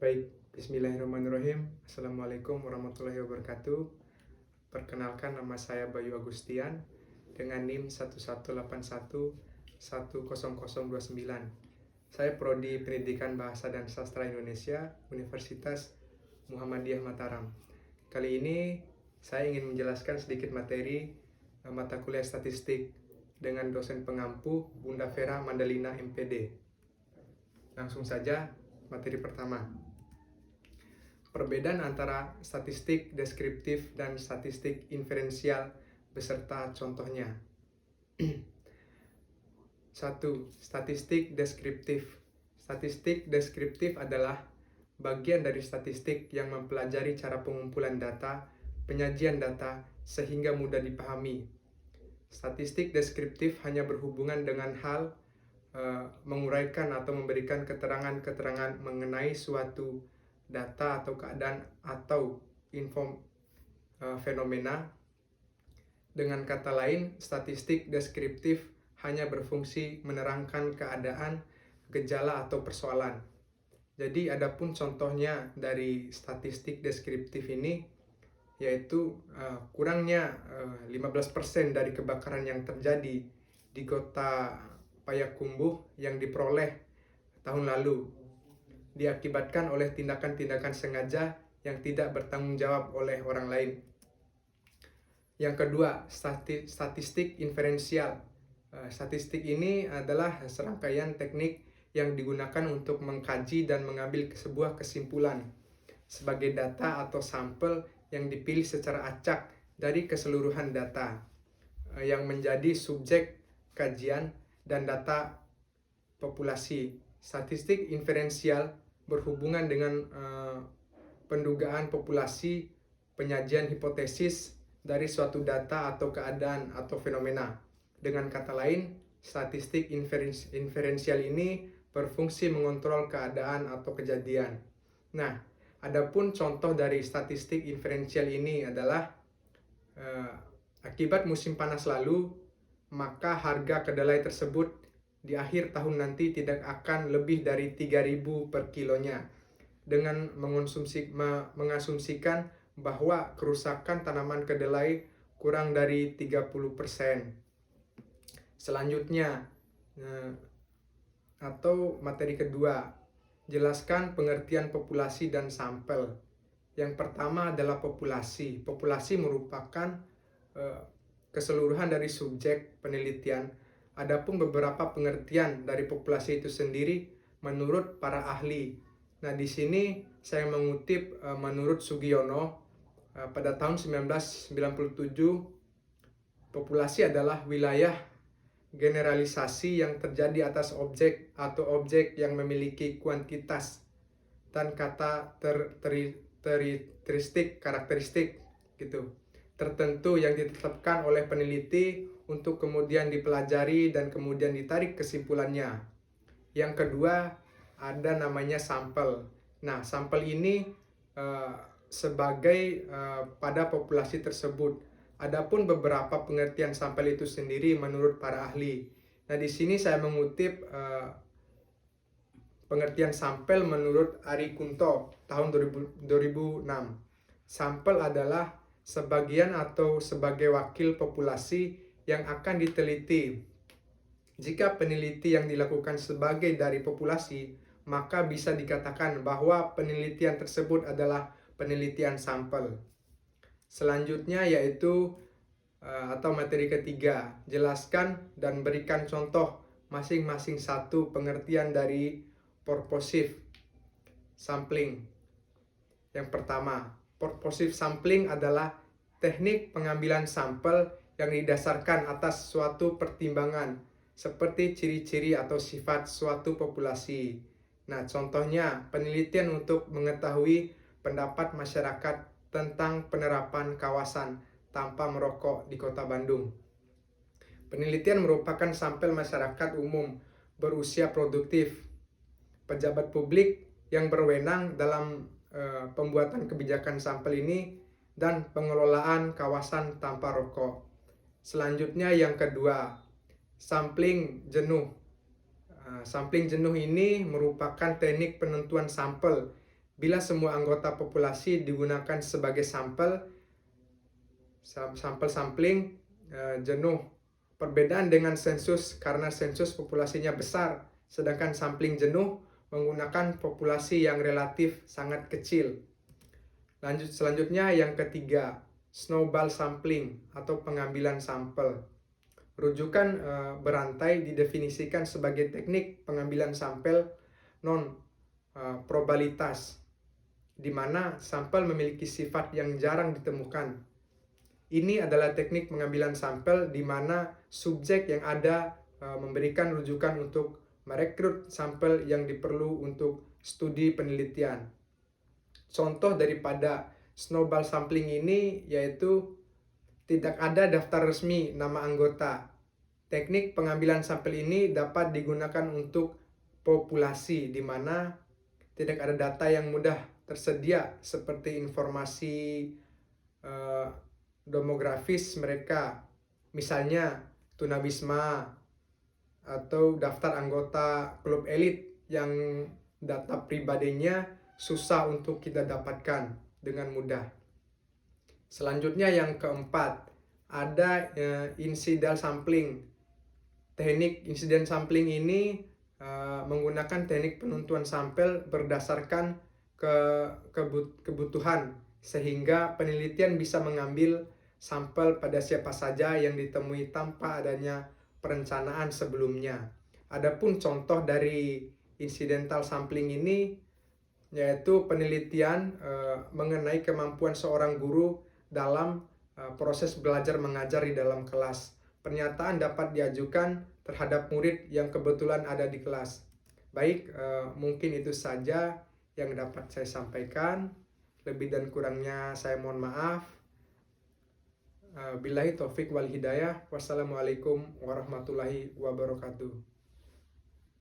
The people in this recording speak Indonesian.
Baik, bismillahirrahmanirrahim. Assalamualaikum warahmatullahi wabarakatuh. Perkenalkan, nama saya Bayu Agustian dengan NIM 1181100029. Saya Prodi Pendidikan Bahasa dan Sastra Indonesia, Universitas Muhammadiyah Mataram. Kali ini saya ingin menjelaskan sedikit materi mata kuliah statistik dengan dosen pengampu Bunda Vera Mandalina MPD. Langsung saja, materi pertama. Perbedaan antara statistik deskriptif dan statistik inferensial beserta contohnya. 1. Statistik deskriptif. Statistik deskriptif adalah bagian dari statistik yang mempelajari cara pengumpulan data, penyajian data, sehingga mudah dipahami. Statistik deskriptif hanya berhubungan dengan hal menguraikan atau memberikan keterangan-keterangan mengenai suatu data atau keadaan atau fenomena. Dengan kata lain, statistik deskriptif hanya berfungsi menerangkan keadaan, gejala, atau persoalan. Jadi adapun contohnya dari statistik deskriptif ini yaitu kurangnya 15% dari kebakaran yang terjadi di kota Payakumbuh yang diperoleh tahun lalu diakibatkan oleh tindakan-tindakan sengaja yang tidak bertanggung jawab oleh orang lain. Yang kedua, statistik inferensial. Statistik ini adalah serangkaian teknik yang digunakan untuk mengkaji dan mengambil sebuah kesimpulan sebagai data atau sampel yang dipilih secara acak dari keseluruhan data yang menjadi subjek kajian dan data populasi. Statistik inferensial berhubungan dengan pendugaan populasi, penyajian hipotesis dari suatu data atau keadaan atau fenomena. Dengan kata lain, statistik inferensial ini berfungsi mengontrol keadaan atau kejadian. Nah, adapun contoh dari statistik inferensial ini adalah akibat musim panas lalu, maka harga kedelai tersebut di akhir tahun nanti tidak akan lebih dari 3.000 per kilonya, dengan mengasumsikan bahwa kerusakan tanaman kedelai kurang dari 30%. Selanjutnya, atau materi kedua, jelaskan pengertian populasi dan sampel. Yang pertama adalah populasi. Populasi merupakan keseluruhan dari subjek penelitian. Adapun beberapa pengertian dari populasi itu sendiri menurut para ahli. Nah, di sini saya mengutip menurut Sugiono pada tahun 1997, populasi adalah wilayah generalisasi yang terjadi atas objek atau objek yang memiliki kuantitas dan karakteristik gitu tertentu yang ditetapkan oleh peneliti untuk kemudian dipelajari dan kemudian ditarik kesimpulannya. Yang kedua, ada namanya sampel. Nah, sampel ini sebagai pada populasi tersebut. Adapun beberapa pengertian sampel itu sendiri menurut para ahli. Nah, di sini saya mengutip pengertian sampel menurut Ari Kunto tahun 2006. Sampel adalah sebagian atau sebagai wakil populasi yang akan diteliti. Jika peneliti yang dilakukan sebagai dari populasi, maka bisa dikatakan bahwa penelitian tersebut adalah penelitian sampel. Selanjutnya yaitu atau materi ketiga, jelaskan dan berikan contoh masing-masing satu pengertian dari purposive sampling. Yang pertama, purposive sampling adalah teknik pengambilan sampel yang didasarkan atas suatu pertimbangan seperti ciri-ciri atau sifat suatu populasi. Nah, contohnya penelitian untuk mengetahui pendapat masyarakat tentang penerapan kawasan tanpa merokok di Kota Bandung. Penelitian merupakan sampel masyarakat umum berusia produktif, pejabat publik yang berwenang dalam pembuatan kebijakan sampel ini, dan pengelolaan kawasan tanpa rokok. Selanjutnya yang kedua, sampling jenuh. Sampling jenuh ini merupakan teknik penentuan sampel Bila semua anggota populasi digunakan sebagai sampling jenuh. Perbedaan dengan sensus karena sensus populasinya besar, sedangkan sampling jenuh menggunakan populasi yang relatif sangat kecil. Selanjutnya yang ketiga, snowball sampling atau pengambilan sampel. Rujukan berantai didefinisikan sebagai teknik pengambilan sampel non-probabilitas, di mana sampel memiliki sifat yang jarang ditemukan. Ini adalah teknik pengambilan sampel di mana subjek yang ada memberikan rujukan untuk merekrut sampel yang diperlu untuk studi penelitian. Contoh daripada snowball sampling ini yaitu tidak ada daftar resmi nama anggota. Teknik pengambilan sampel ini dapat digunakan untuk populasi di mana tidak ada data yang mudah tersedia seperti informasi demografis mereka, misalnya tunawisma atau daftar anggota klub elit yang data pribadinya susah untuk kita dapatkan dengan mudah. Selanjutnya yang keempat, ada incident sampling. Teknik incident sampling ini menggunakan teknik penentuan sampel berdasarkan kebutuhan, sehingga penelitian bisa mengambil sampel pada siapa saja yang ditemui tanpa adanya perencanaan sebelumnya. Adapun contoh dari incidental sampling ini yaitu penelitian mengenai kemampuan seorang guru dalam proses belajar mengajar di dalam kelas. Pernyataan dapat diajukan terhadap murid yang kebetulan ada di kelas. Baik, mungkin itu saja yang dapat saya sampaikan. Lebih dan kurangnya saya mohon maaf. Billahi taufik wal hidayah. Wassalamualaikum warahmatullahi wabarakatuh.